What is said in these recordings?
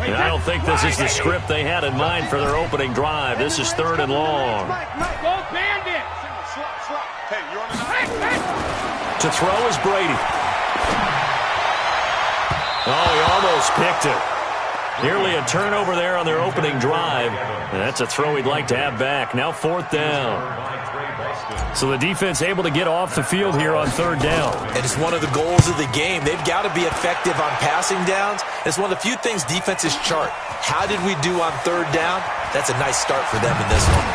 And I don't think this is the script they had in mind for their opening drive. This is 3rd and long. Go Bandit! To throw is Brady. Oh, he almost picked it. Nearly a turnover there on their opening drive. And that's a throw he'd like to have back. Now 4th down. So the defense able to get off the field here on 3rd down. And it's one of the goals of the game. They've got to be effective on passing downs. It's one of the few things defenses chart. How did we do on 3rd down? That's a nice start for them in this one.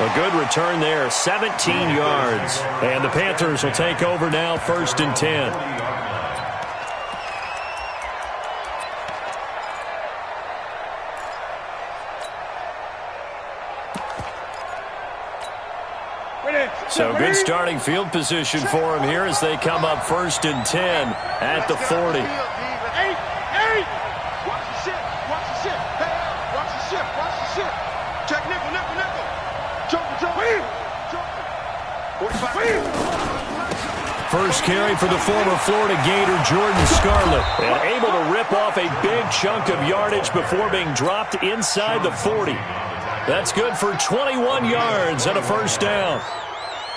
A good return there, 17 yards. And the Panthers will take over now, 1st and 10. So good starting field position for him here as they come up 1st and 10 at the 40. Watch the ship. Watch the ship. Hey, watch the ship. Watch the ship. Check nickel. First carry for the former Florida Gator, Jordan Scarlett. And able to rip off a big chunk of yardage before being dropped inside the 40. That's good for 21 yards and a 1st down.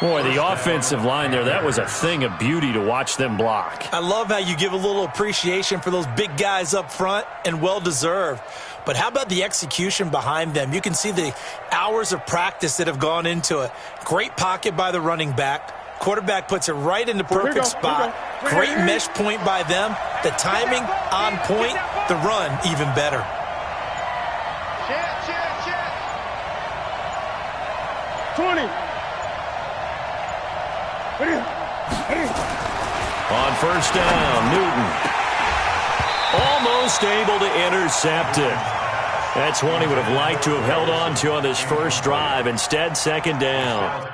Boy, the offensive line there, that was a thing of beauty to watch them block. I love how you give a little appreciation for those big guys up front, and well-deserved. But how about the execution behind them? You can see the hours of practice that have gone into it. Great pocket by the running back. Quarterback puts it right in the perfect spot. Great mesh point by them. The timing on point. The run even better. Check. 20. On 1st down, Newton. Almost able to intercept it. That's one he would have liked to have held on to on this first drive. Instead, 2nd down.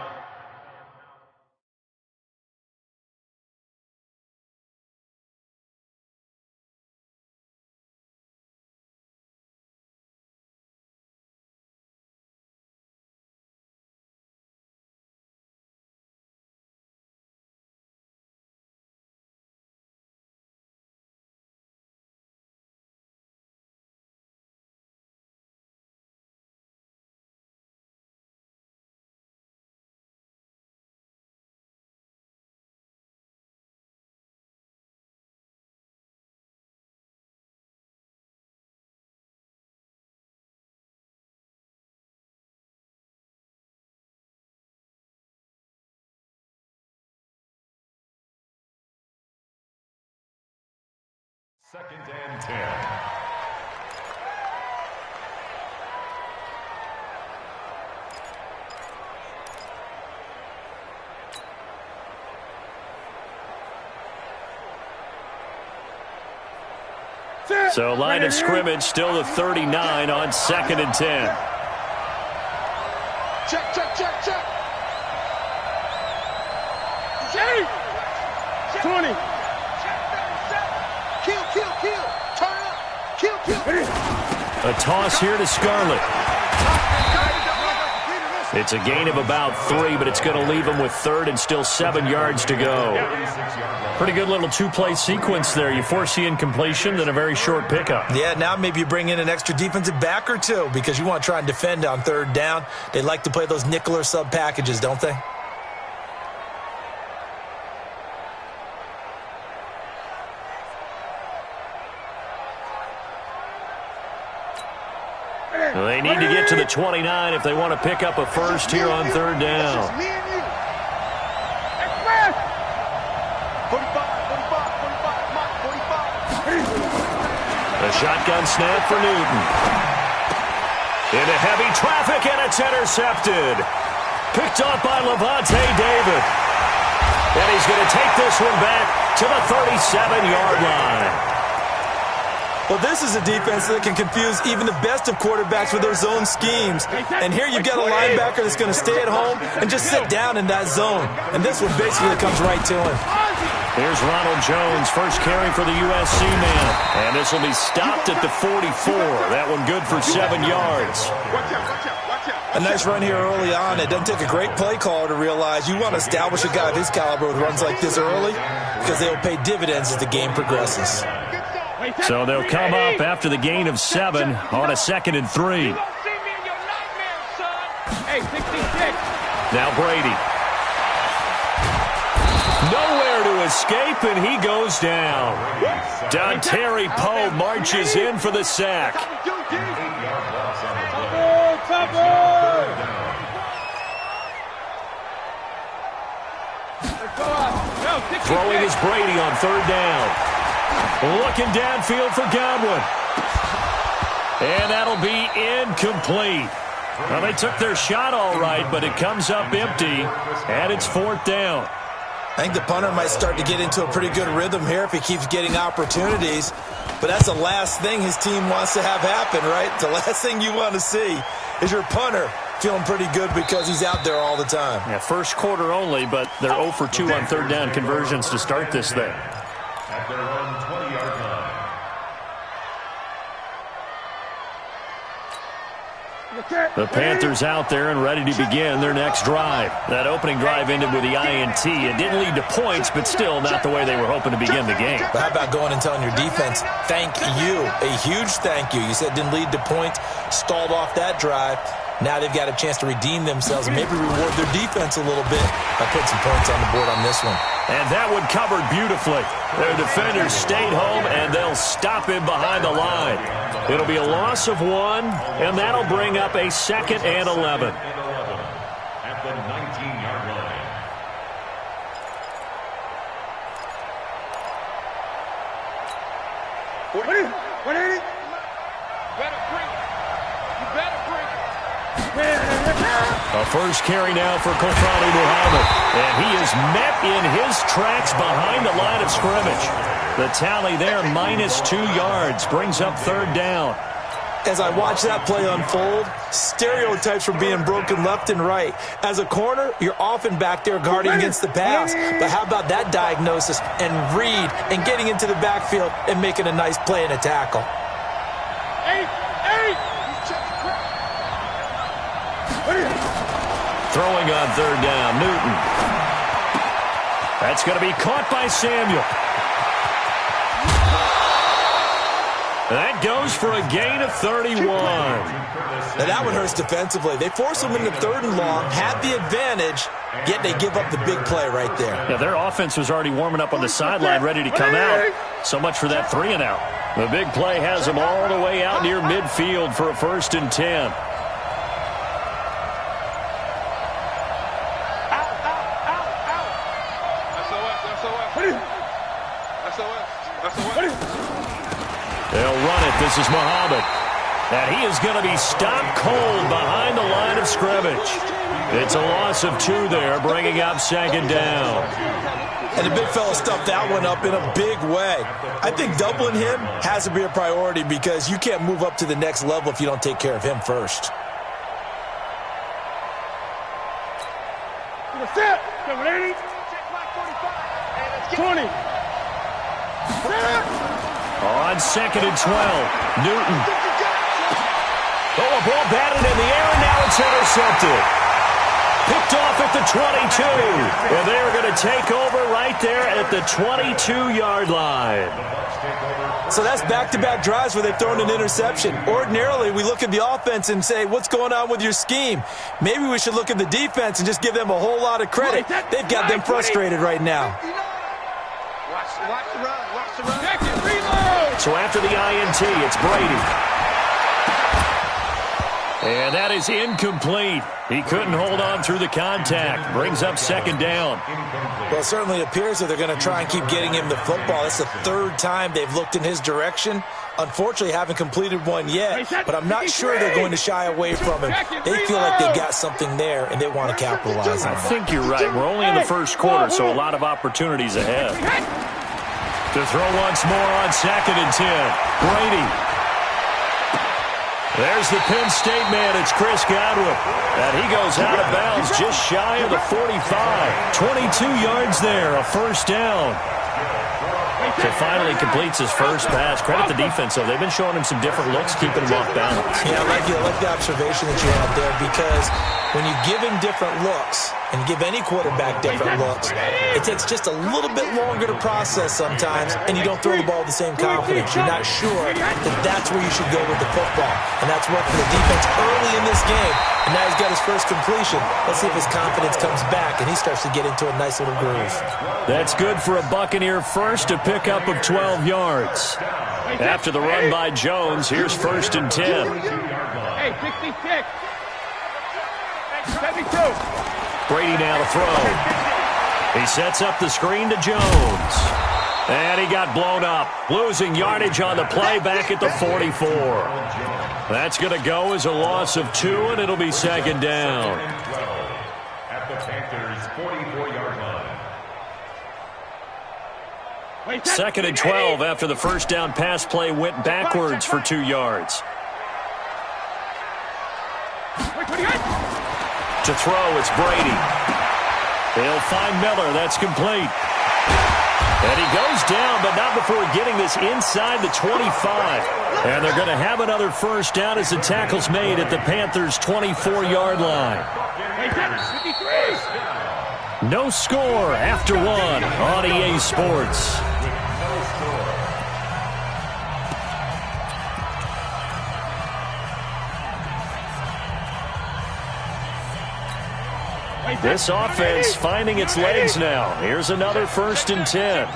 Second and 10. So line of scrimmage still the 39 on 2nd and 10. Check. Check. 20. Kill. Turn up. Kill. A toss here to Scarlett. It's a gain of about 3, but it's going to leave him with 3rd and still 7 yards to go. Pretty good little 2-play sequence there. You foresee incompletion, then a very short pickup. Yeah, now maybe you bring in an extra defensive back or two because you want to try and defend on 3rd down. They like to play those nickel or sub packages, don't they? Well, they need to get to the 29 if they want to pick up a first here on 3rd down. A shotgun snap for Newton. Into heavy traffic, and it's intercepted. Picked up by Levante David. And he's going to take this one back to the 37-yard line. Well, this is a defense that can confuse even the best of quarterbacks with their zone schemes. And here you've got a linebacker that's going to stay at home and just sit down in that zone. And this one basically comes right to him. Here's Ronald Jones, first carry for the USC man. And this will be stopped at the 44. That one good for 7 yards. A nice run here early on. It doesn't take a great play caller to realize you want to establish a guy of his caliber with runs like this early because they will pay dividends as the game progresses. So they'll come up after the gain of 7 on a 2nd and 3. You won't see me in your nightmares, son. Hey, 66. Now Brady. Nowhere to escape, and he goes down. Terry Poe marches in for the sack. Throwing is Brady on 3rd down. Looking downfield for Godwin. And that'll be incomplete. Well, they took their shot all right, but it comes up empty, and it's 4th down. I think the punter might start to get into a pretty good rhythm here if he keeps getting opportunities. But that's the last thing his team wants to have happen, right? The last thing you want to see is your punter feeling pretty good because he's out there all the time. Yeah, first quarter only, but they're 0 for 2 on 3rd down conversions to start this thing. At their own 20-yard line. The Panthers out there and ready to begin their next drive. That opening drive ended with the INT. It didn't lead to points, but still not the way they were hoping to begin the game. But how about going and telling your defense, thank you, a huge thank you. You said it didn't lead to points, stalled off that drive. Now they've got a chance to redeem themselves and maybe reward their defense a little bit by putting some points on the board on this one. And that one covered beautifully. Their defenders stayed home, and they'll stop him behind the line. It'll be a loss of 1, and that'll bring up a 2nd and 11. At the 19-yard line. What is it? Better bring it. You better bring it. A first carry now for Kofrani Muhammad. And he is met in his tracks behind the line of scrimmage. The tally there, -2 yards, brings up 3rd down. As I watch that play unfold, stereotypes were being broken left and right. As a corner, you're often back there guarding against the pass. But how about that diagnosis and read and getting into the backfield and making a nice play and a tackle? Throwing on 3rd down, Newton. That's going to be caught by Samuel. That goes for a gain of 31. Now that one hurts defensively. They force them into 3rd and long, had the advantage, yet they give up the big play right there. Yeah, their offense was already warming up on the sideline, ready to come out. So much for that 3 and out. The big play has them all the way out near midfield for a 1st and 10. They'll run it. This is Muhammad. And he is going to be stopped cold behind the line of scrimmage. It's a loss of 2 there, bringing up 2nd down. And the big fella stuffed that one up in a big way. I think doubling him has to be a priority because you can't move up to the next level if you don't take care of him first. On 2nd and 12, Newton. Oh, a ball batted in the air, and now it's intercepted. Picked off at the 22. And they're going to take over right there at the 22-yard line. So that's back-to-back drives where they've thrown an interception. Ordinarily, we look at the offense and say, what's going on with your scheme? Maybe we should look at the defense and just give them a whole lot of credit. They've got them frustrated right now. Watch the run. Watch the run. So after the INT, it's Brady. And that is incomplete. He couldn't hold on through the contact. Brings up 2nd down. Well, it certainly appears that they're going to try and keep getting him the football. It's the 3rd time they've looked in his direction. Unfortunately, haven't completed one yet, but I'm not sure they're going to shy away from him. They feel like they've got something there, and they want to capitalize on it. I think you're right. We're only in the first quarter, so a lot of opportunities ahead. To throw once more on 2nd and 10. Brady. There's the Penn State man. It's Chris Godwin. And he goes out of bounds just shy of the 45. 22 yards there, a 1st down. So finally completes his first pass. Credit the defense, though. They've been showing him some different looks, keeping him off balance. Yeah, I like the observation that you had there because when you give him different looks, and give any quarterback different looks. It takes just a little bit longer to process sometimes, and you don't throw the ball with the same confidence. You're not sure that that's where you should go with the football, and that's worked for the defense early in this game, and now he's got his first completion. Let's see if his confidence comes back, and he starts to get into a nice little groove. That's good for a Buccaneer first, a pickup of 12 yards. After the run by Jones, here's 1st and 10. Hey, 66. 72. Brady now to throw. He sets up the screen to Jones. And he got blown up, losing yardage on the play back at the 44. That's going to go as a loss of 2, and it'll be 2nd down. At the Panthers' 44-yard line. 2nd and 12 after the first down pass play went backwards for 2 yards. To throw, it's Brady. They'll find Miller. That's complete. And he goes down, but not before getting this inside the 25. And they're going to have another first down as the tackle's made at the Panthers' 24-yard line. No score after 1 on EA Sports. This offense finding its legs now. Here's another 1st and 10.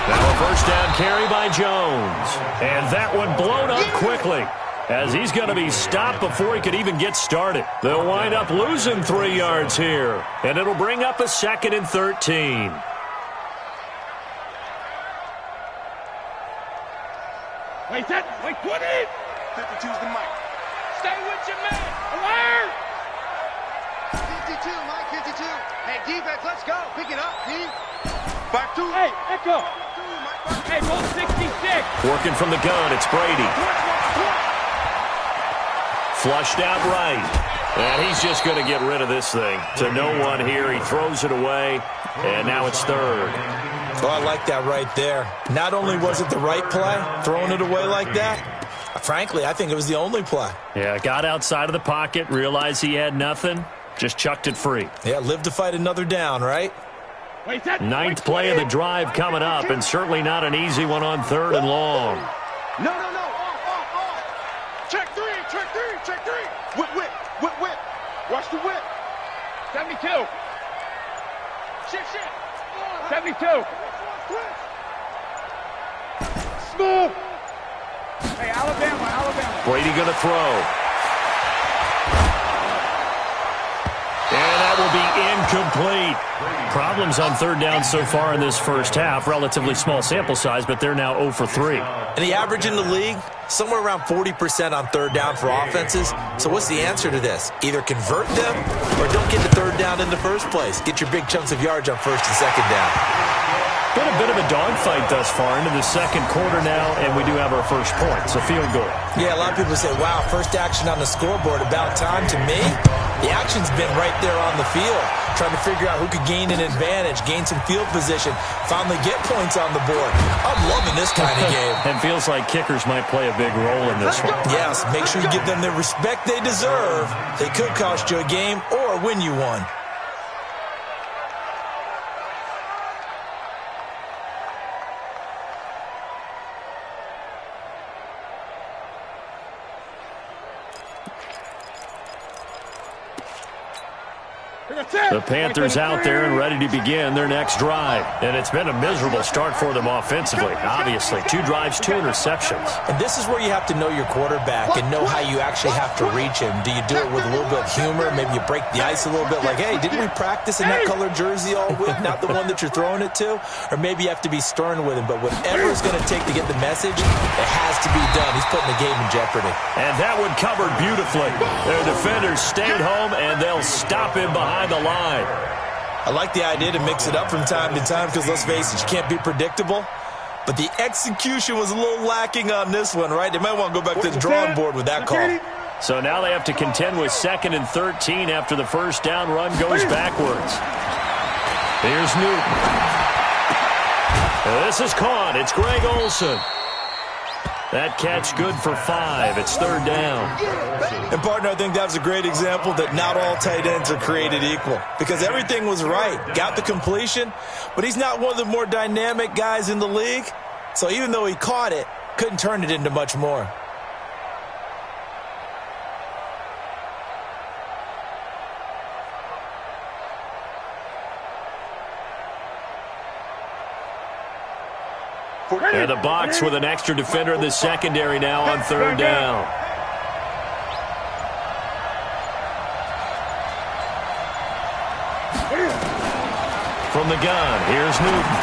Now a first down carry by Jones. And that one blown up quickly, as he's going to be stopped before he could even get started. They'll wind up losing 3 yards here, and it'll bring up a 2nd and 13. Wait, 20. 52's the mic. Stay with your man. Alert! 52, Mike, 52. Hey, defense, let's go. Pick it up, D. Back 2. Hey, echo. Hey, roll 66. Working from the gun, it's Brady. Flushed out right. And he's just going to get rid of this thing. To no one here. He throws it away, and now it's 3rd. Oh, I like that right there. Not only was it the right play, throwing it away like that, frankly, I think it was the only play. Yeah, got outside of the pocket, realized he had nothing, just chucked it free. Yeah, live to fight another down, right? 9th play of the drive coming up, and certainly not an easy one on 3rd and long. No. Off. Check 3. Whip. Watch the whip. 72. Shit. 72. Smooth. Hey, Alabama. Brady going to throw. And that will be incomplete. Problems on 3rd down so far in this first half. Relatively small sample size, but they're now 0 for 3. And the average in the league, somewhere around 40% on 3rd down for offenses. So what's the answer to this? Either convert them or don't get the 3rd down in the first place. Get your big chunks of yards on 1st and 2nd down. Been a bit of a dogfight thus far into the 2nd quarter now, and we do have our first point, so field goal. Yeah, a lot of people say, wow, first action on the scoreboard, about time. To me, the action's been right there on the field, trying to figure out who could gain an advantage, gain some field position, finally get points on the board. I'm loving this kind of game. And feels like kickers might play a big role in this one. Yes, make sure you give them the respect they deserve. They could cost you a game or win you one. The Panthers out there and ready to begin their next drive. And it's been a miserable start for them offensively. Obviously, 2 drives, 2 interceptions. And this is where you have to know your quarterback and know how you actually have to reach him. Do you do it with a little bit of humor? Maybe you break the ice a little bit like, hey, didn't we practice in that colored jersey all week? Not the one that you're throwing it to? Or maybe you have to be stern with him. But whatever it's going to take to get the message, it has to be done. He's putting the game in jeopardy. And that one covered beautifully. Their defenders stayed home, and they'll stop him behind the line. I like the idea to mix it up from time to time because, let's face it, you can't be predictable. But the execution was a little lacking on this one, right? They might want to go back to the drawing board with that call. So now they have to contend with 2nd and 13 after the first down run goes backwards. Here's Newton. This is caught. It's Greg Olsen. That catch good for 5. It's 3rd down. And, partner, I think that was a great example that not all tight ends are created equal because everything was right. Got the completion, but he's not one of the more dynamic guys in the league. So even though he caught it, couldn't turn it into much more. And the box with an extra defender in the secondary now on 3rd down. From the gun, here's Newton.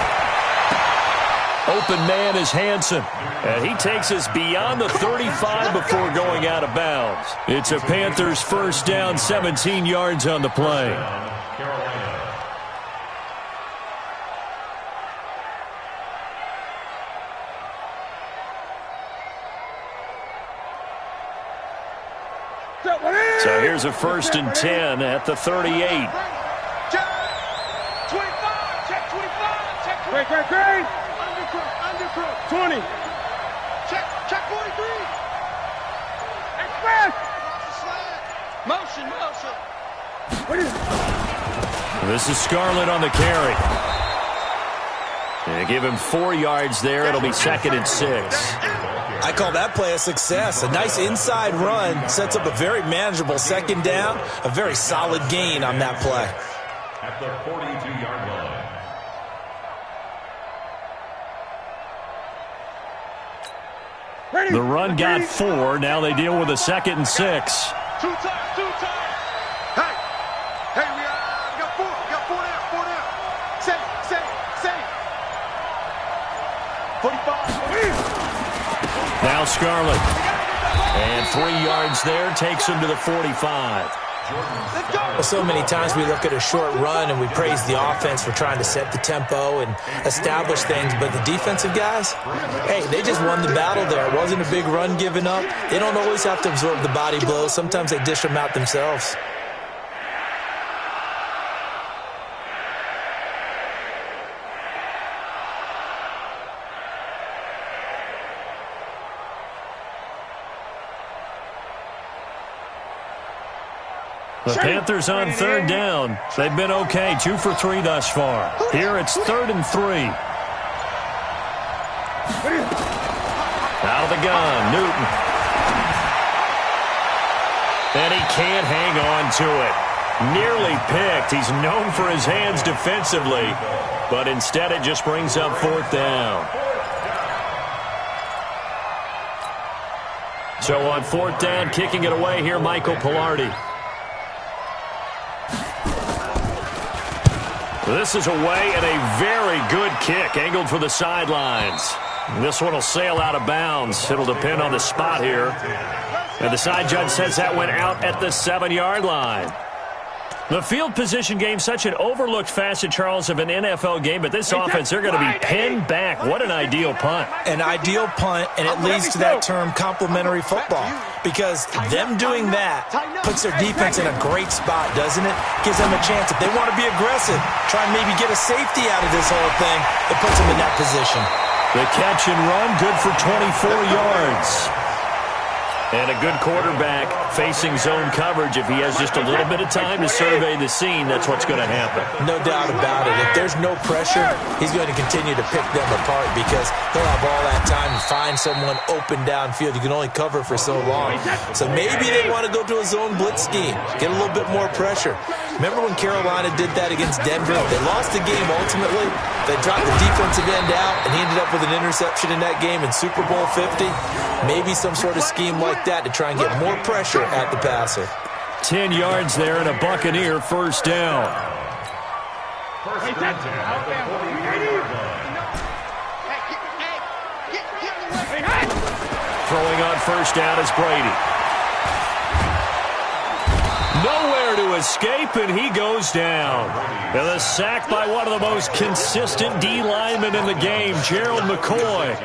Open man is Hansen. And he takes us beyond the 35 before going out of bounds. It's a Panthers 1st down, 17 yards on the play. So here's a 1st and 10 at the 38. Check 25. Check 25. Check 25. Great. Undercrook. 20. Check 43. Express. Motion. This is Scarlett on the carry. They give him 4 yards there. It'll be 2nd and 6. I call that play a success. A nice inside run sets up a very manageable 2nd down, a very solid gain on that play. At the 42-yard line. The run got 4. Now they deal with a 2nd and 6. Two times. Hey, we got 4. We got 4 down. Save. 45. Now Scarlett. And 3 yards there takes him to the 45. Well, so many times we look at a short run and we praise the offense for trying to set the tempo and establish things, but the defensive guys, hey, they just won the battle there. It wasn't a big run given up. They don't always have to absorb the body blows. Sometimes they dish them out themselves. The Panthers on 3rd down. They've been okay, 2 for 3 thus far. Here it's 3rd and 3. Out of the gun, Newton. And he can't hang on to it. Nearly picked. He's known for his hands defensively, but instead it just brings up 4th down. So on 4th down, kicking it away here, Michael Pilardi. This is away and a very good kick, angled for the sidelines. This one will sail out of bounds. It'll depend on the spot here. And the side judge says that went out at the 7-yard line. The field position game, such an overlooked facet, Charles, of an NFL game, but this offense, they're going to be pinned back. What an ideal punt. An ideal punt, and it leads to that term complementary football, because them doing that puts their defense in a great spot, doesn't it? Gives them a chance. If they want to be aggressive, try and maybe get a safety out of this whole thing, it puts them in that position. The catch and run, good for 24 yards. And a good quarterback facing zone coverage. If he has just a little bit of time to survey the scene, that's what's going to happen. No doubt about it. If there's no pressure, he's going to continue to pick them apart because he'll have all that time to find someone open downfield. You can only cover for so long. So maybe they want to go to a zone blitz scheme, get a little bit more pressure. Remember when Carolina did that against Denver? They lost the game ultimately. They dropped the defensive end out, and he ended up with an interception in that game in Super Bowl 50. Maybe some sort of scheme like that to try and get more pressure at the passer. 10 yards there and a Buccaneer 1st down. Throwing on 1st down is Brady. Nowhere to escape, and he goes down. And a sack by one of the most consistent D linemen in the game, Gerald McCoy.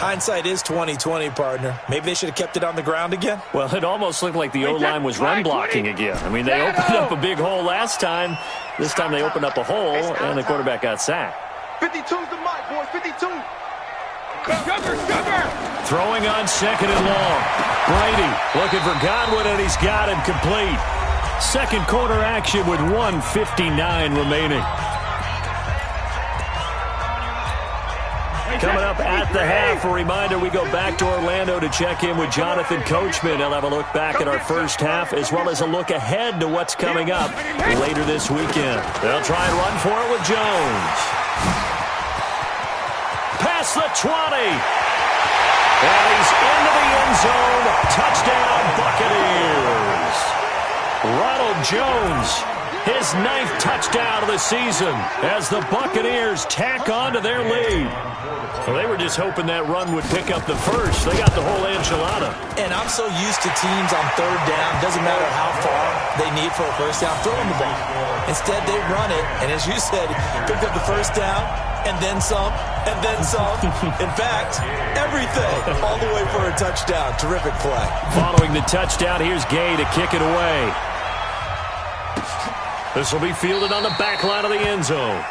Hindsight is 20/20, partner. Maybe they should have kept it on the ground again. Well, it almost looked like the O-line was run blocking again. I mean, they opened up a big hole last time. This time they opened up a hole, and the quarterback got sacked. 52's the mic, boys. 52. Throwing on second and long. Brady looking for Godwin, and he's got him complete. Second quarter action with 1:59 remaining. Coming up at the half, a reminder, we go back to Orlando to check in with Jonathan Coachman. He'll have a look back at our first half as well as a look ahead to what's coming up later this weekend. They'll try and run for it with Jones. Past the 20. And he's into the end zone. Touchdown, Buccaneers. Ronald Jones, his 9th touchdown of the season as the Buccaneers tack on to their lead. Well, they were just hoping that run would pick up the first. They got the whole enchilada. And I'm so used to teams on third down, doesn't matter how far they need for a first down, throw them the ball. Instead, they run it, and as you said, picked up the first down, and then some, and then some. In fact, everything, all the way for a touchdown. Terrific play. Following the touchdown, here's Gay to kick it away. This will be fielded on the back line of the end zone. The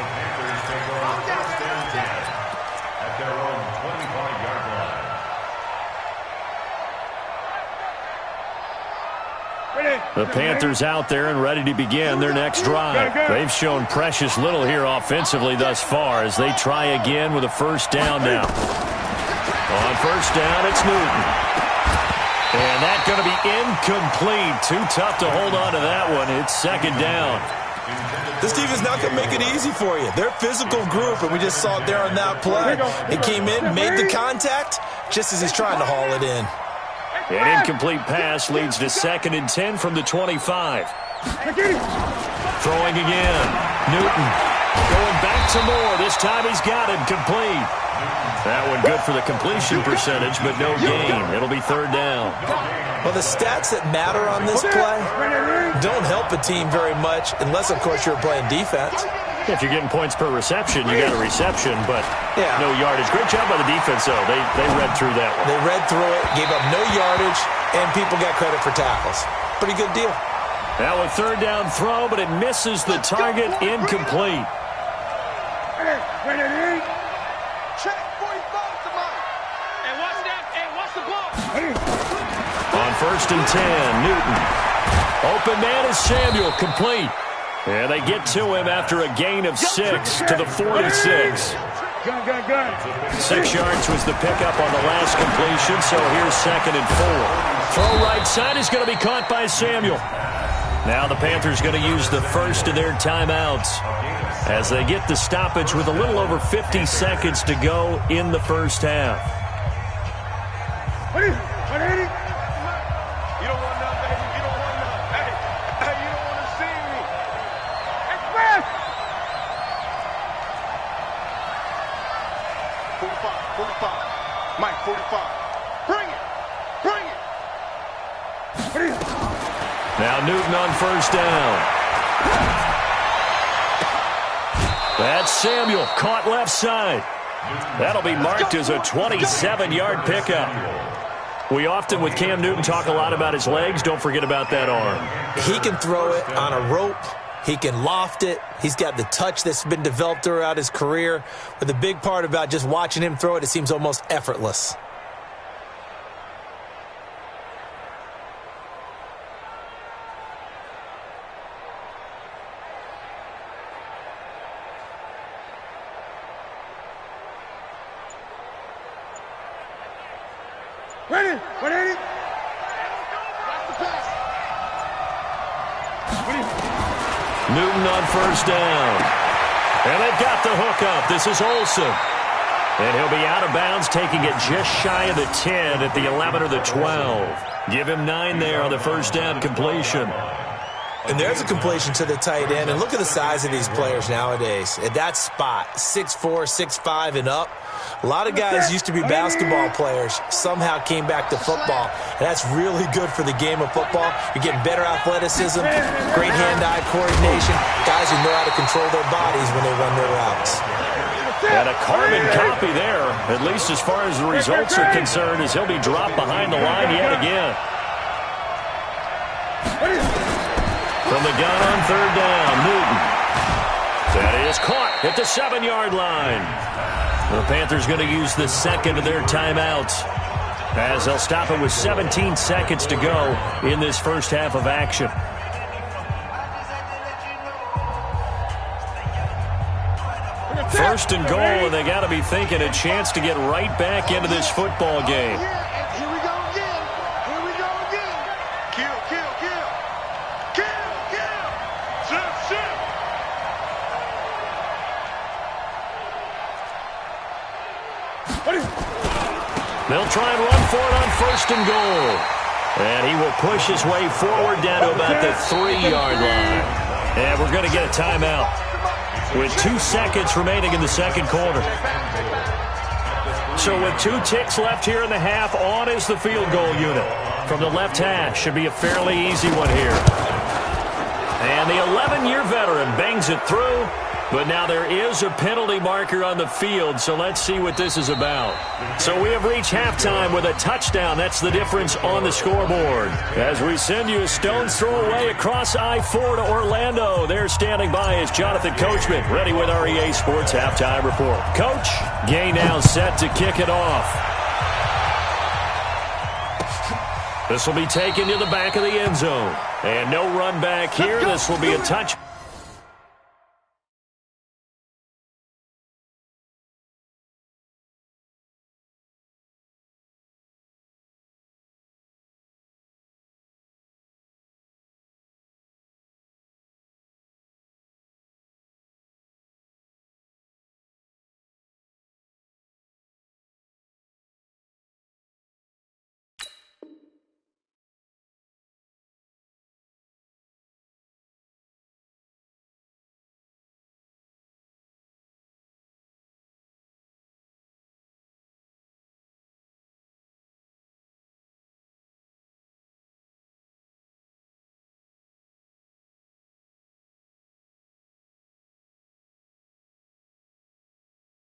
Panthers take over first down 10 at their own 25-yard line. The Panthers out there and ready to begin their next drive. They've shown precious little here offensively thus far as they try again with a first down now. On first down, it's Newton. And that's going to be incomplete. Too tough to hold on to that one. It's second down. This team is not going to make it easy for you. They're a physical group, and we just saw it there on that play. It came in, made the contact, just as he's trying to haul it in. An incomplete pass leads to 2nd and 10 from the 25. Throwing again. Newton going back to Moore. This time he's got him complete. That one good for the completion percentage, but no gain. It'll be third down. Well, the stats that matter on this play don't help a team very much unless, of course, you're playing defense. If you're getting points per reception, you got a reception, but no yardage. Great job by the defense, though. They read through that one. They read through it, gave up no yardage, and people got credit for tackles. Pretty good deal. Now a third down throw, but it misses the target, incomplete. Check 45 to Mike. And watch that. And watch the ball. On first and 10, Newton. Open man is Samuel, complete. And they get to him after a gain of 6 to the 46. 6 yards was the pickup on the last completion, so here's 2nd and 4. Throw right side is going to be caught by Samuel. Now the Panthers going to use the first of their timeouts as they get the stoppage with a little over 50 seconds to go in the first half. You don't want none, baby. You don't want none. Hey, you don't want to see me. Express! 45. Mike, 45. Bring it. Now Newton on first down. That's Samuel, caught left side. That'll be marked as a 27-yard pickup. We often, with Cam Newton, talk a lot about his legs. Don't forget about that arm. He can throw it on a rope. He can loft it. He's got the touch that's been developed throughout his career. But the big part about just watching him throw it, it seems almost effortless. Ready? Newton on first down. And they've got the hook up. This is Olsen. And he'll be out of bounds, taking it just shy of the 10 at the 11 or the 12. Give him 9 there on the first down completion. And there's a completion to the tight end. And look at the size of these players nowadays. At that spot, 6'4", 6'5", and up. A lot of guys used to be basketball players, somehow came back to football. And that's really good for the game of football. You're getting better athleticism, great hand-eye coordination, guys who know how to control their bodies when they run their routes. And a carbon copy there, at least as far as the results are concerned, as he'll be dropped behind the line yet again. From the gun on third down, Newton. That is caught. at the 7-yard line. The Panthers going to use the second of their timeouts, as they'll stop it with 17 seconds to go in this first half of action. First and goal, and they got to be thinking a chance to get right back into this football game. Here we go again. Here we go again. Kill, kill, kill. Kill, kill. Shit, shit. They'll try and run for it on first and goal. And he will push his way forward down to about the 3-yard line. And we're going to get a timeout with 2 seconds remaining in the second quarter. So with 2 ticks left here in the half, on is the field goal unit. From the left hash, should be a fairly easy one here. And the 11-year veteran bangs it through, but now there is a penalty marker on the field, so let's see what this is about. So we have reached halftime with a touchdown. That's the difference on the scoreboard. As we send you a stone's throw away across I-4 to Orlando. There standing by is Jonathan Coachman, ready with our EA Sports Halftime Report. Coach, game now set to kick it off. This will be taken to the back of the end zone. And no run back here. This will be a touch.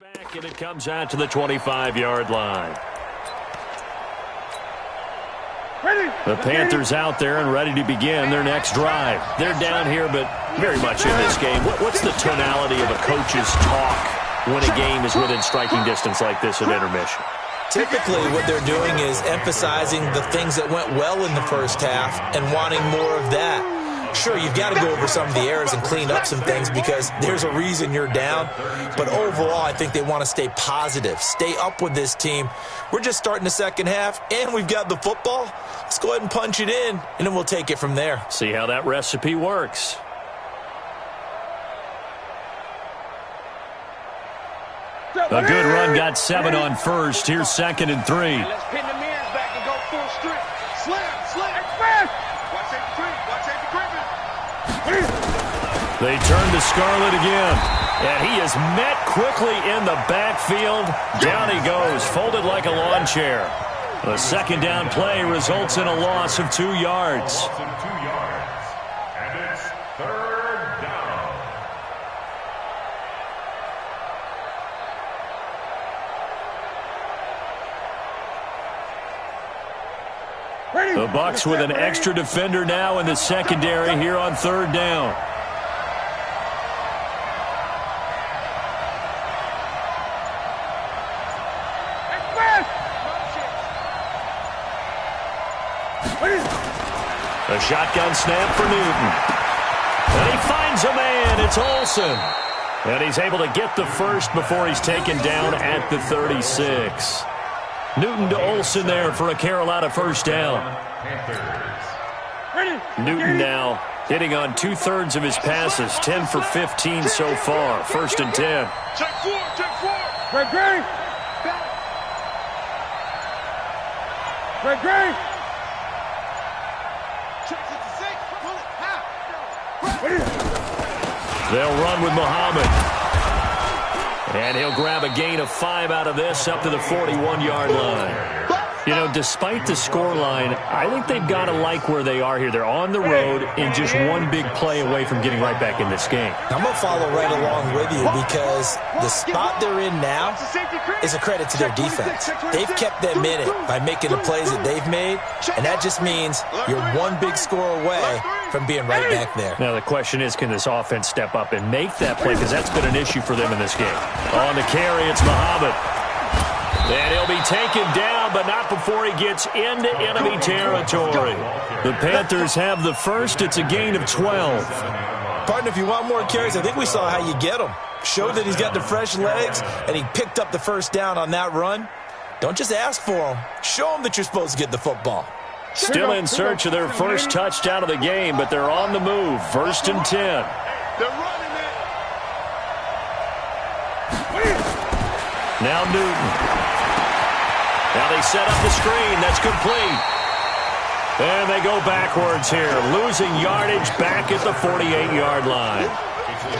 Back, and it comes out to the 25-yard line. The Panthers out there and ready to begin their next drive. They're down here, but very much in this game. What's the tonality of a coach's talk when a game is within striking distance like this at intermission? Typically, what they're doing is emphasizing the things that went well in the first half and wanting more of that. Sure, you've got to go over some of the errors and clean up some things because there's a reason you're down. But overall, I think they want to stay positive, stay up with this team. We're just starting the second half, and we've got the football. Let's go ahead and punch it in, and then we'll take it from there. See how that recipe works. A good run got 7 on first. Here's 2nd and 3. Let's pin the mirrors back and go full strip. Slam, slam, express. Watch safety creep, watch safety creeping. They turn to Scarlett again. And he is met quickly in the backfield. Down he goes, folded like a lawn chair. The second down play results in a loss of 2 yards. And it's 3rd down. The Bucs with an extra defender now in the secondary here on 3rd down. A shotgun snap for Newton. And he finds a man. It's Olsen. And he's able to get the first before he's taken down at the 36. Newton to Olsen there for a Carolina first down. Newton now hitting on 2/3 of his passes, 10 for 15 so far. 1st and 10. Check 4, check 4. Great. Great. Check 66, pull it, half. They'll run with Muhammad. And he'll grab a gain of 5 out of this up to the 41-yard line. You know, despite the scoreline, I think they've got to like where they are here. They're on the road and just one big play away from getting right back in this game. I'm going to follow right along with you because the spot they're in now is a credit to their defense. They've kept them in it by making the plays that they've made, and that just means you're one big score away from being right back there. Now, the question is, can this offense step up and make that play? Because that's been an issue for them in this game. On the carry, it's Muhammad. And he'll be taken down, but not before he gets into enemy territory. The Panthers have the first. It's a gain of 12. Partner, if you want more carries, I think we saw how you get them. Show that he's got the fresh legs, and he picked up the first down on that run. Don't just ask for them. Show them that you're supposed to get the football. Still in search of their first touchdown of the game, but they're on the move. 1st and 10. They're running it. Now Newton. Now they set up the screen. That's complete. And they go backwards here, losing yardage back at the 48-yard line.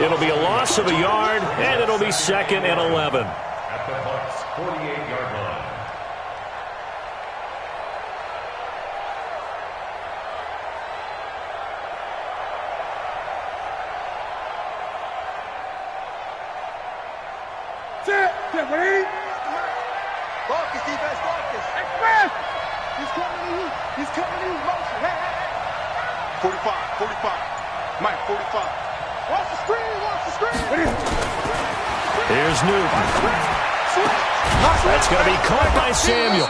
It'll be a loss of a yard, and it'll be 2nd and 11. At the Bucs' 48-yard line. Focus, defense, focus. Express! He's coming to you. He's coming to you. Motion. Hey, hey, hey. 45, 45. Mike, 45. Watch the screen, watch the screen. Here's Newton. That's going to be caught by Samuel.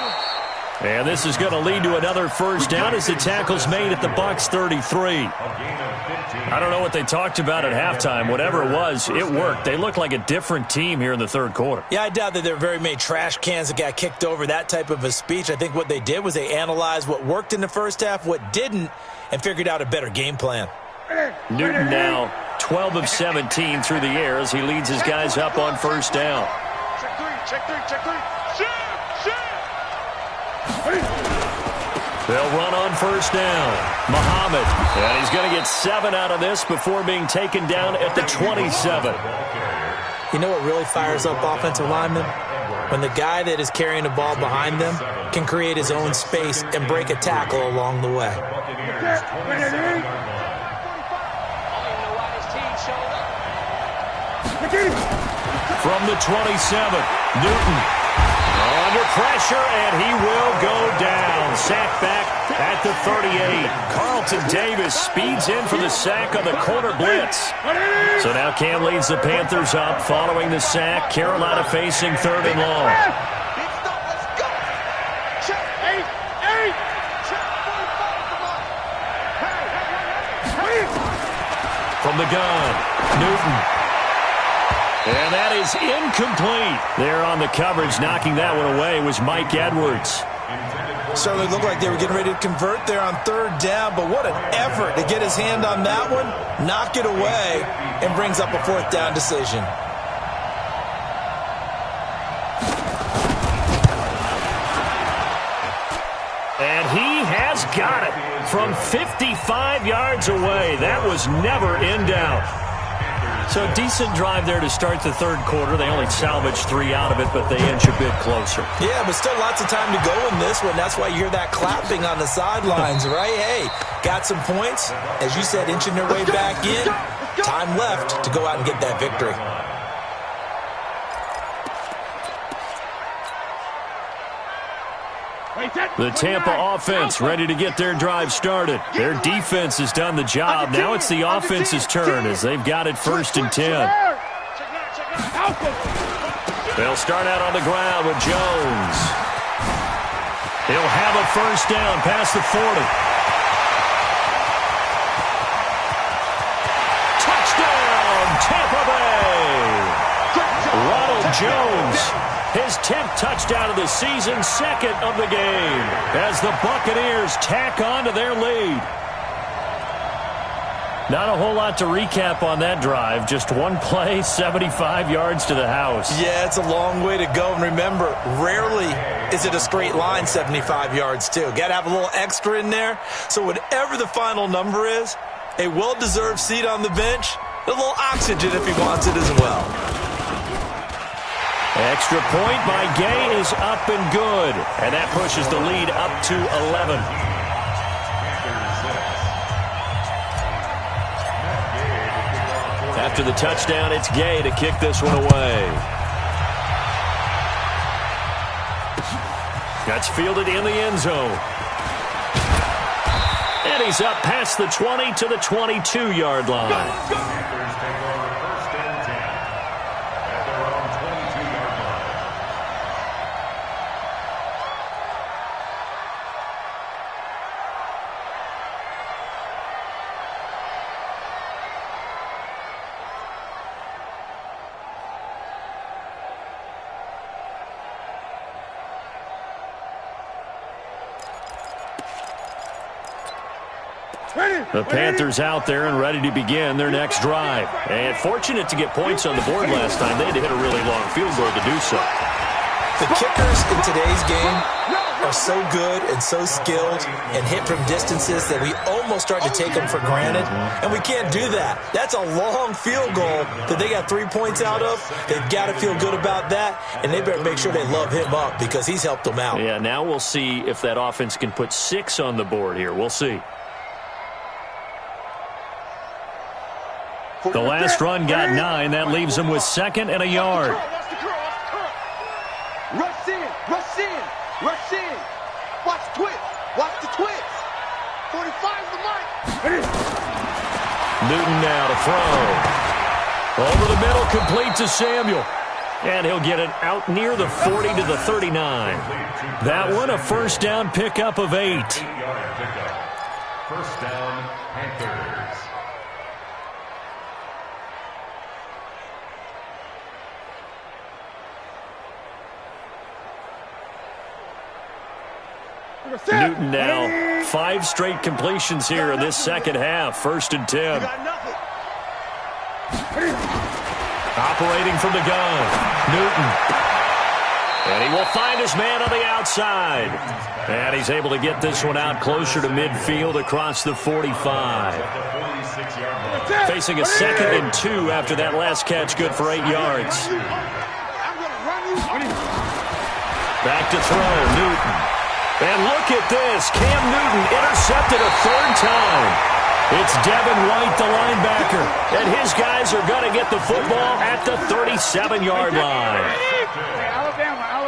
And this is going to lead to another first down as the tackle's made at the Bucs 33. I don't know what they talked about at halftime. Whatever it was, it worked. They looked like a different team here in the third quarter. Yeah, I doubt that there were very many trash cans that got kicked over, that type of a speech. I think what they did was they analyzed what worked in the first half, what didn't, and figured out a better game plan. Newton now 12 of 17 through the air as he leads his guys up on first down. Check three, check three, check three. Shoot, shoot. They'll run on first down. Muhammad. And he's going to get 7 out of this before being taken down at the 27. You know what really fires up offensive linemen? When the guy that is carrying the ball behind them can create his own space and break a tackle along the way. From the 27, Newton under pressure, and he will go down. Sack back at the 38. Carlton Davis speeds in for the sack on the corner blitz. So now Cam leads the Panthers up following the sack. Carolina facing 3rd and long. Big stop, let's go. Check. 8. Check 45, come on. Hey. From the gun, Newton. And that is incomplete. There on the coverage, knocking that one away was Mike Edwards. Certainly looked like they were getting ready to convert there on 3rd down, but what an effort to get his hand on that one, knock it away, and brings up a 4th down decision. And he has got it from 55 yards away. That was never in doubt. So a decent drive there to start the third quarter. They only salvaged 3 out of it, but they inch a bit closer. Yeah, but still lots of time to go in this one. That's why you hear that clapping on the sidelines, right? Hey, got some points. As you said, inching their way back in. Time left to go out and get that victory. The Tampa offense ready to get their drive started. Their defense has done the job. Now it's the offense's turn as they've got it 1st and 10. They'll start out on the ground with Jones. He'll have a first down past the 40. Touchdown, Tampa Bay! Ronald Jones. His 10th touchdown of the season, 2nd of the game, as the Buccaneers tack on to their lead. Not a whole lot to recap on that drive. Just one play, 75 yards to the house. Yeah, it's a long way to go. And remember, rarely is it a straight line 75 yards, too. Got to have a little extra in there. So whatever the final number is, a well-deserved seat on the bench, a little oxygen if he wants it as well. Extra point by Gay is up and good. And that pushes the lead up to 11. After the touchdown, it's Gay to kick this one away. That's fielded in the end zone. And he's up past the 20 to the 22-yard line. The Panthers out there and ready to begin their next drive. And fortunate to get points on the board last time. They had to hit a really long field goal to do so. The kickers in today's game are so good and so skilled and hit from distances that we almost start to take them for granted. And we can't do that. That's a long field goal that they got 3 points out of. They've got to feel good about that, and they better make sure they love him up because he's helped them out. Yeah, now we'll see if that offense can put 6 on the board here. We'll see. The last run got 9. That leaves him with 2nd and a yard. Rush in, rush in, rush in. Watch the twist, watch the twist. 45's the mark. Newton now to throw. Over the middle, complete to Samuel. And he'll get it out near the 40 to the 39. That one, a first down pickup of 8. First down, Panthers. Newton now 5 straight completions here in this second half. 1st and 10. Operating from the gun, Newton. And he will find his man on the outside. And he's able to get this one out closer to midfield across the 45. Facing a 2nd and 2 after that last catch, good for 8 yards. Back to throw, Newton. And look at this. Cam Newton intercepted a 3rd time. It's Devin White, the linebacker. And his guys are going to get the football at the 37-yard line.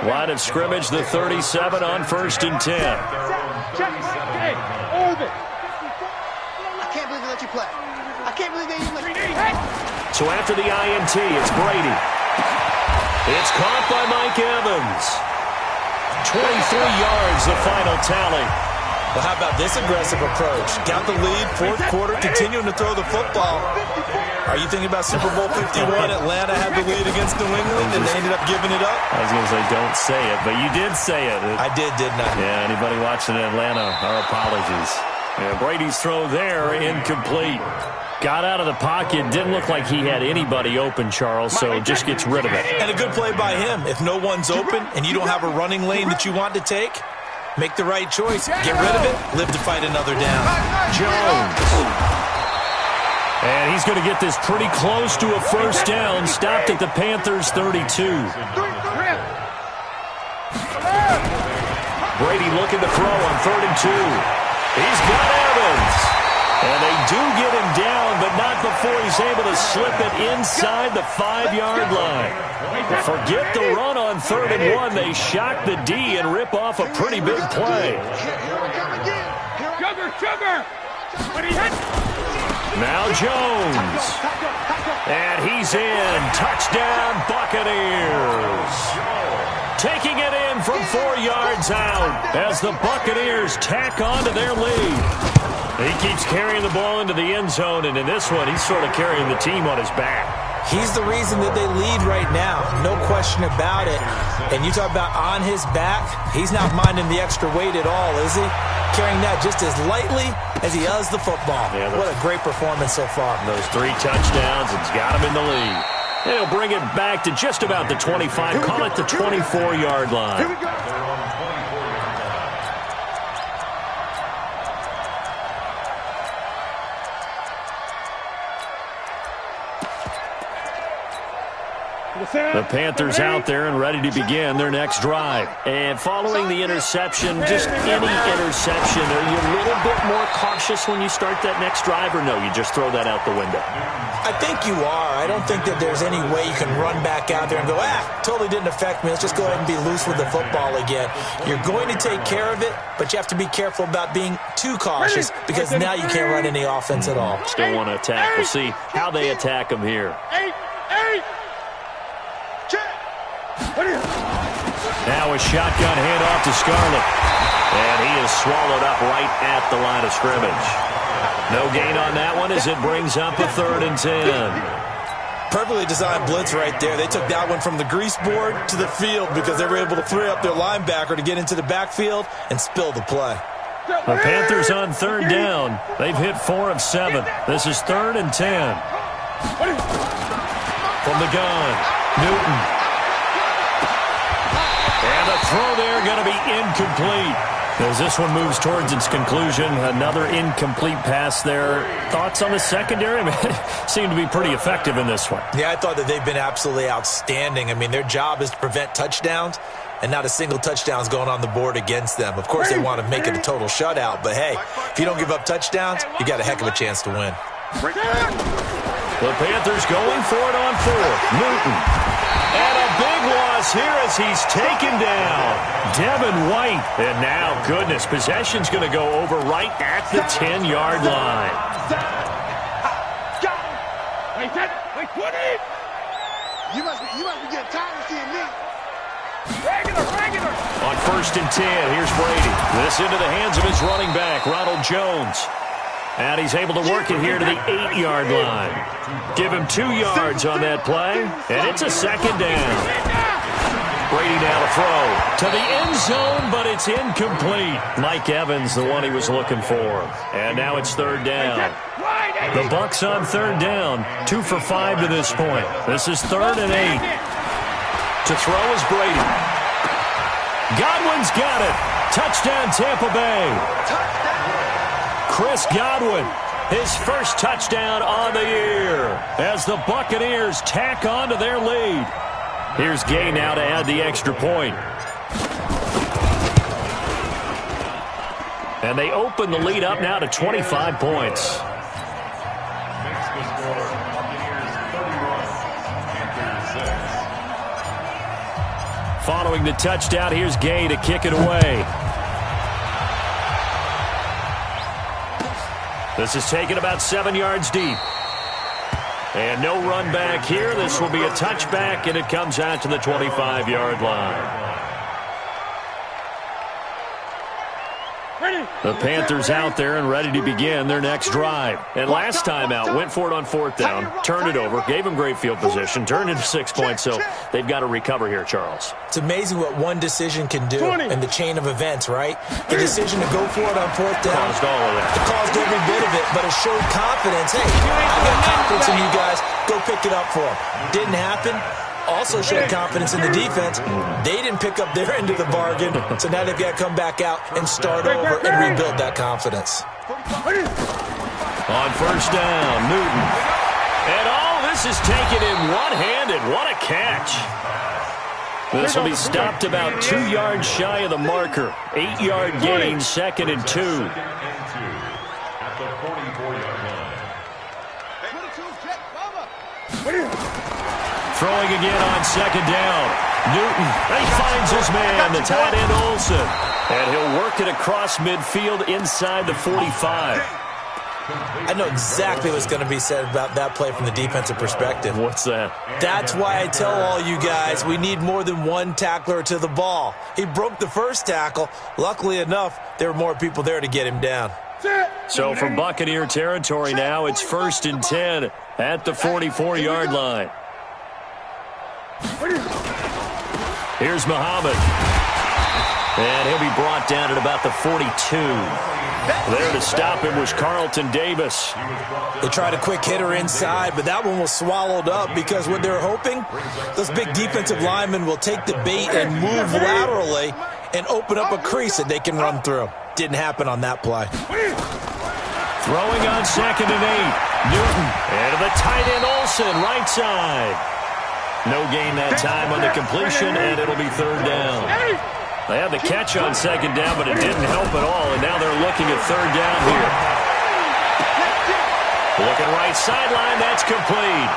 Line of scrimmage, the 37 on 1st and 10. I can't believe they let you play. I can't believe they even let you. So after the INT, it's Brady. It's caught by Mike Evans. 23 yards, the final tally. Well, how about this aggressive approach? Got the lead, 4th quarter, continuing to throw the football. Are you thinking about Super Bowl 51? Atlanta had the lead against New England, and they ended up giving it up? I was going to say, don't say it, but you did say it. I did, didn't I? Yeah, anybody watching in Atlanta, our apologies. Yeah, Brady's throw there, incomplete. Got out of the pocket, didn't look like he had anybody open, Charles, so just gets rid of it. And a good play by him. If no one's open and you don't have a running lane that you want to take, make the right choice. Get rid of it, live to fight another down. Jones. And he's going to get this pretty close to a first down, stopped at the Panthers' 32. Brady looking to throw on 3rd and 2. He's got Evans. And they do get him down, but not before he's able to slip it inside the 5-yard line. Forget the run on 3rd and 1. They shock the D and rip off a pretty big play. Now Jones. And he's in. Touchdown, Buccaneers. Taking it in from 4 yards out as the Buccaneers tack on to their lead. He keeps carrying the ball into the end zone, and in this one, he's sort of carrying the team on his back. He's the reason that they lead right now, no question about it. And you talk about on his back, he's not minding the extra weight at all, is he? Carrying that just as lightly as he does the football. Yeah, what a great performance so far. Those 3 touchdowns, it's got him in the lead. And he'll bring it back to just about the 25, call it the 24-yard line. The Panthers out there and ready to begin their next drive. And following the interception, just any interception, are you a little bit more cautious when you start that next drive, or no, you just throw that out the window? I think you are. I don't think that there's any way you can run back out there and go, totally didn't affect me. Let's just go ahead and be loose with the football again. You're going to take care of it, but you have to be careful about being too cautious because now you can't run any offense at all. Still want to attack. We'll see how they attack them here. Now a shotgun handoff to Scarlett. And he is swallowed up right at the line of scrimmage. No gain on that one as it brings up a 3rd and 10. Perfectly designed blitz right there. They took that one from the grease board to the field because they were able to free up their linebacker to get into the backfield and spill the play. The Panthers on 3rd down. They've hit 4 of 7. This is 3rd and 10. From the gun, Newton. And the throw there going to be incomplete. As this one moves towards its conclusion, another incomplete pass there. Thoughts on the secondary? Seem to be pretty effective in this one. Yeah, I thought that they've been absolutely outstanding. I mean, their job is to prevent touchdowns, and not a single touchdown is going on the board against them. Of course, they want to make it a total shutout, but hey, if you don't give up touchdowns, you got a heck of a chance to win. The Panthers going for it on 4th. Newton. And a big loss here as he's taken down. Devin White. And now, goodness, possession's going to go over right at the 10-yard line. You must be getting tired of seeing me. On 1st and 10, here's Brady. This into the hands of his running back, Ronald Jones. And he's able to work it here to the 8-yard line. Give him 2 yards on that play, and it's a 2nd down. Brady now to throw to the end zone, but it's incomplete. Mike Evans, the one he was looking for. And now it's 3rd down. The Bucs on 3rd down, 2 for 5 to this point. This is 3rd and 8. To throw is Brady. Godwin's got it. Touchdown, Tampa Bay. Chris Godwin, his first touchdown on the year as the Buccaneers tack on to their lead. Here's Gay now to add the extra point. And they open the lead up now to 25 points. Following the touchdown, here's Gay to kick it away. This is taken about 7 yards deep. And no run back here. This will be a touchback, and it comes out to the 25-yard line. The Panthers out there and ready to begin their next drive. And last time out, went for it on 4th down, turned it over, gave them great field position, turned it to 6 points, so they've got to recover here, Charles. It's amazing what one decision can do in the chain of events, right? The decision to go for it on 4th down. Caused all of that. It caused every bit of it, but it showed confidence. Hey, I got confidence in you guys. Go pick it up for them. Didn't happen. Also showed confidence in the defense. They didn't pick up their end of the bargain, so now they've got to come back out and start over and rebuild that confidence. On 1st down, Newton. And all this is taken in one-handed. What a catch. This will be stopped about 2 yards shy of the marker. 8-yard gain, 2nd and 2. At the 44-yard line. Throwing again on 2nd down. Newton, he finds his man, the tight end Olsen. And he'll work it across midfield inside the 45. I know exactly what's going to be said about that play from the defensive perspective. What's that? That's why I tell all you guys we need more than one tackler to the ball. He broke the first tackle. Luckily enough, there were more people there to get him down. So from Buccaneer territory now, it's 1st and 10 at the 44-yard line. Here's Muhammad. And he'll be brought down at about the 42. There to stop him was Carlton Davis. They tried a quick hitter inside, but that one was swallowed up because what they're hoping, those big defensive linemen will take the bait and move laterally and open up a crease that they can run through. Didn't happen on that play. Throwing on 2nd and 8. Newton. And the tight end Olsen, right side. No gain that time on the completion, and it'll be third down. They had the catch on second down, but it didn't help at all, and now they're looking at third down here. Looking right sideline, that's complete.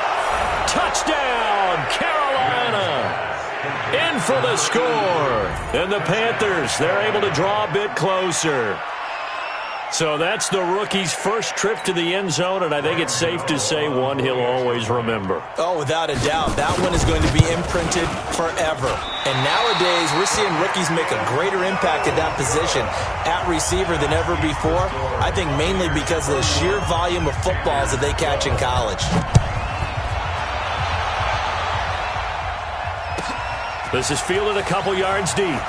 Touchdown, Carolina! In for the score. And the Panthers, they're able to draw a bit closer. So that's the rookie's first trip to the end zone, and I think it's safe to say one he'll always remember. Oh, without a doubt. That one is going to be imprinted forever. And nowadays, we're seeing rookies make a greater impact at that position at receiver than ever before. I think mainly because of the sheer volume of footballs that they catch in college. This is fielded a couple yards deep.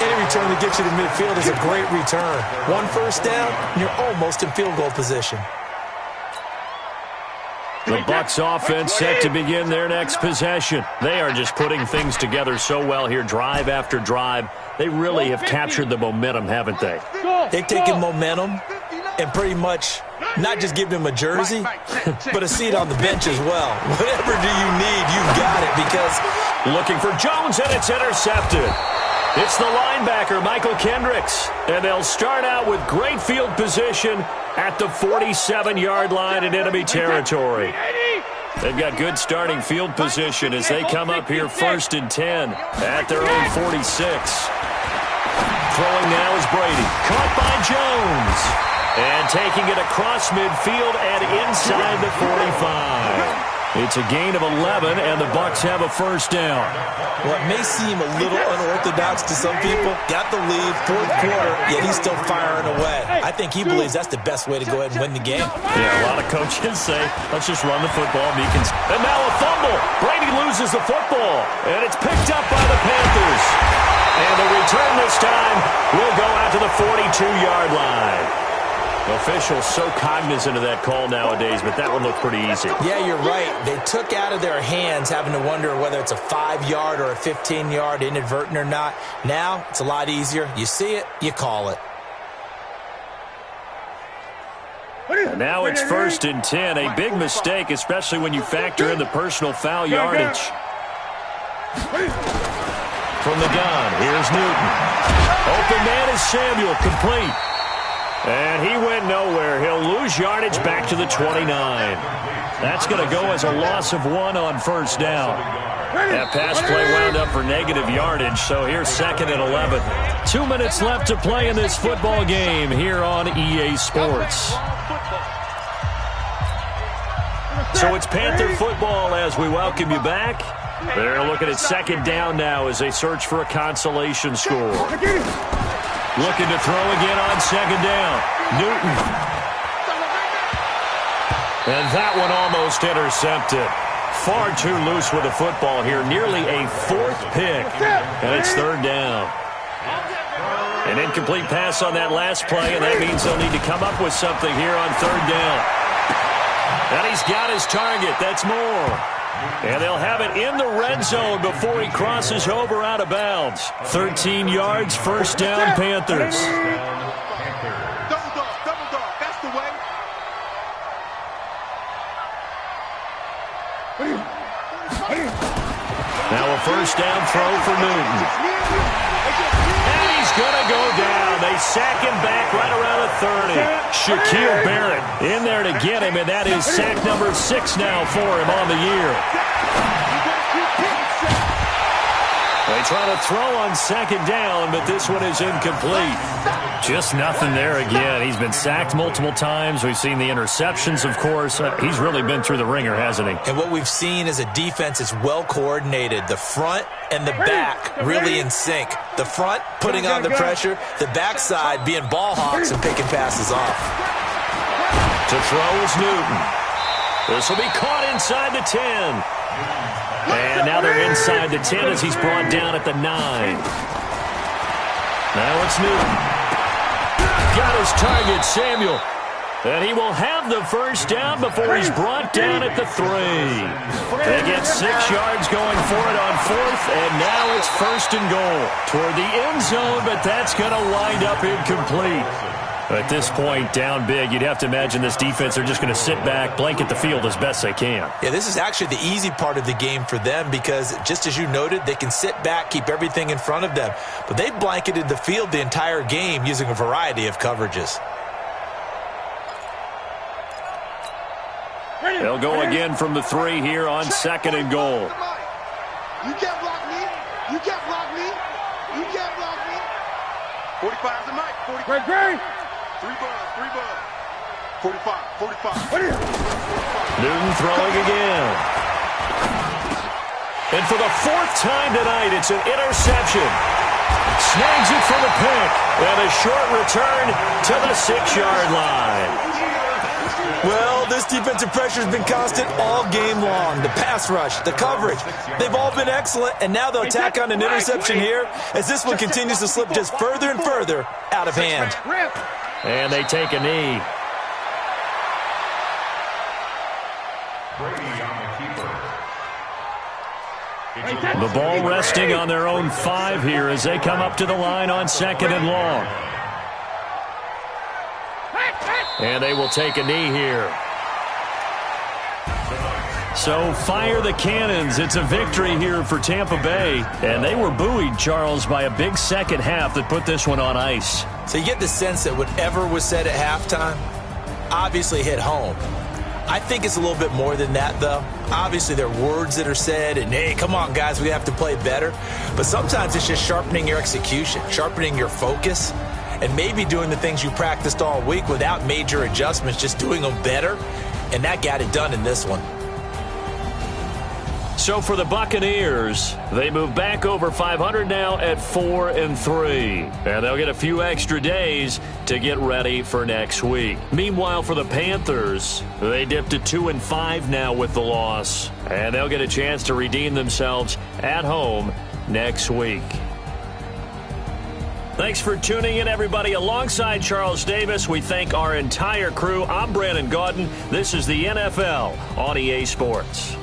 Any return that gets you to midfield is a great return. One first down, you're almost in field goal position. The Bucs offense set to begin their next possession. They are just putting things together so well here, drive after drive. They really have captured the momentum, haven't they? They've taken momentum and pretty much not just given him a jersey, but a seat on the bench as well. Whatever do you need, you've got it, because looking for Jones, and it's intercepted. It's the linebacker, Michael Kendricks, and they'll start out with great field position at the 47-yard line in enemy territory. They've got good starting field position as they come up here 1st and 10 at their own 46. Throwing now is Brady. Caught by Jones. And taking it across midfield and inside the 45. It's a gain of 11, and the Bucs have a first down. Well, it may seem a little unorthodox to some people. Got the lead, fourth quarter, yet he's still firing away. I think he believes that's the best way to go ahead and win the game. Yeah, a lot of coaches say, let's just run the football. And now a fumble. Brady loses the football, and it's picked up by the Panthers. And the return this time will go out to the 42-yard line. Officials so cognizant of that call nowadays, but that one looked pretty easy. Yeah, you're right. They took out of their hands having to wonder whether it's a 5-yard or a 15-yard inadvertent or not. Now, it's a lot easier. You see it, you call it. And now it's 1st and 10. A big mistake, especially when you factor in the personal foul yardage. From the gun, here's Newton. Open man is Samuel, complete. And he went nowhere. He'll lose yardage back to the 29. That's going to go as a loss of 1 on first down. That pass play wound up for negative yardage, so here's 2nd and 11. 2 minutes left to play in this football game here on EA Sports. So it's Panther football as we welcome you back. They're looking at 2nd down now as they search for a consolation score. Looking to throw again on 2nd down. Newton. And that one almost intercepted. Far too loose with the football here. Nearly a 4th pick. And it's 3rd down. An incomplete pass on that last play, and that means they'll need to come up with something here on 3rd down. And he's got his target. That's Moore. And they'll have it in the red zone before he crosses over out of bounds. 13 yards, first down, Panthers. Double dog, that's the way. Now a first down throw for Newton. And he's going to go down. They sack him back right around the 30. Shaquille Barrett in there to get him, and that is sack number 6 now for him on the year. They try to throw on 2nd down, but this one is incomplete. Just nothing there again. He's been sacked multiple times. We've seen the interceptions, of course. He's really been through the ringer, hasn't he? And what we've seen is a defense that's well coordinated. The front and the back really in sync. The front putting on the pressure, the backside being ball hawks and picking passes off. To throw is Newton. This will be caught inside the 10. And now they're inside the 10 as he's brought down at the 9. Now it's Newton. Got his target, Samuel. And he will have the first down before he's brought down at the 3. They get 6 yards going for it on 4th, and now it's 1st and goal toward the end zone, but that's going to wind up incomplete. At this point, down big, you'd have to imagine this defense are just going to sit back, blanket the field as best they can. Yeah, this is actually the easy part of the game for them because, just as you noted, they can sit back, keep everything in front of them. But they've blanketed the field the entire game using a variety of coverages. They'll go again from the 3 here on 2nd and goal. You can't block me. You can't block me. You can't block me. 45's the mic. 45. Great. 3 buzz. 45. Newton throwing again. And for the 4th time tonight, it's an interception. Snags it for the pick. And a short return to the 6-yard line. Well, this defensive pressure has been constant all game long. The pass rush, the coverage, they've all been excellent, and now they'll tack on an interception here as this one continues to slip just further and further out of hand. And they take a knee. The ball resting on their own 5 here as they come up to the line on 2nd and long. And they will take a knee here. So fire the cannons. It's a victory here for Tampa Bay. And they were buoyed, Charles, by a big second half that put this one on ice. So you get the sense that whatever was said at halftime obviously hit home. I think it's a little bit more than that, though. Obviously, there are words that are said, and, hey, come on, guys, we have to play better. But sometimes it's just sharpening your execution, sharpening your focus, and maybe doing the things you practiced all week without major adjustments, just doing them better. And that got it done in this one. So for the Buccaneers, they move back over 500 now at 4-3. And they'll get a few extra days to get ready for next week. Meanwhile, for the Panthers, they dipped to 2-5 now with the loss. And they'll get a chance to redeem themselves at home next week. Thanks for tuning in, everybody. Alongside Charles Davis, we thank our entire crew. I'm Brandon Gaudin. This is the NFL on EA Sports.